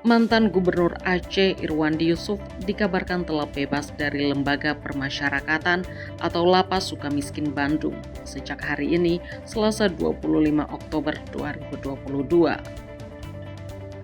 Mantan Gubernur Aceh Irwandi Yusuf dikabarkan telah bebas dari Lembaga Permasyarakatan atau Lapas Sukamiskin Bandung sejak hari ini, Selasa 25 Oktober 2022.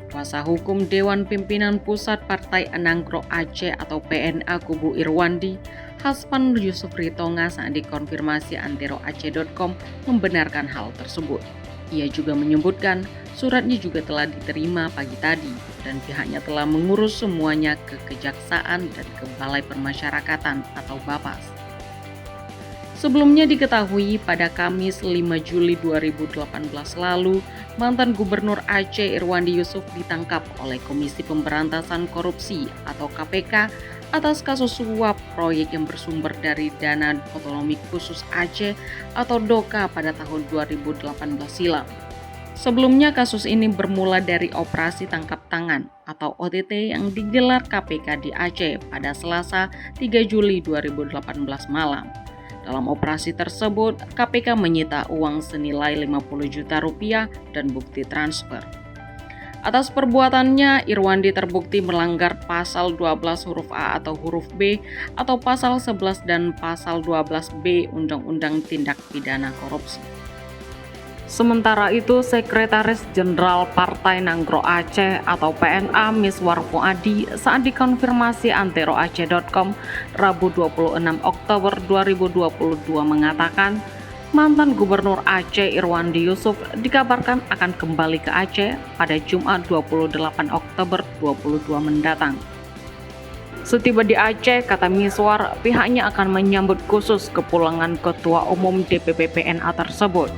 Kuasa hukum Dewan Pimpinan Pusat Partai Ananggro Aceh atau PNA Kubu Irwandi, Haspan Yusuf Ritonga saat dikonfirmasi anteroaceh.com membenarkan hal tersebut. Ia juga menyebutkan suratnya juga telah diterima pagi tadi dan pihaknya telah mengurus semuanya ke Kejaksaan dan ke Balai Permasyarakatan atau Bapas. Sebelumnya diketahui pada Kamis 5 Juli 2018 lalu, mantan Gubernur Aceh Irwandi Yusuf ditangkap oleh Komisi Pemberantasan Korupsi atau KPK atas kasus suap proyek yang bersumber dari Dana Otonomi Khusus Aceh atau DOKA pada tahun 2018 silam. Sebelumnya kasus ini bermula dari operasi tangkap tangan atau OTT yang digelar KPK di Aceh pada Selasa 3 Juli 2018 malam. Dalam operasi tersebut, KPK menyita uang senilai 50 juta rupiah dan bukti transfer. Atas perbuatannya, Irwandi terbukti melanggar pasal 12 huruf A atau huruf B atau pasal 11 dan pasal 12B Undang-Undang Tindak Pidana Korupsi. Sementara itu, Sekretaris Jenderal Partai Ananggro Aceh atau PNA Miswar Fuadi saat dikonfirmasi anteroaceh.com Rabu 26 Oktober 2022 mengatakan, mantan Gubernur Aceh Irwandi Yusuf dikabarkan akan kembali ke Aceh pada Jumat 28 Oktober 2022 mendatang. Setiba di Aceh, kata Miswar, pihaknya akan menyambut khusus kepulangan Ketua Umum DPP PNA tersebut.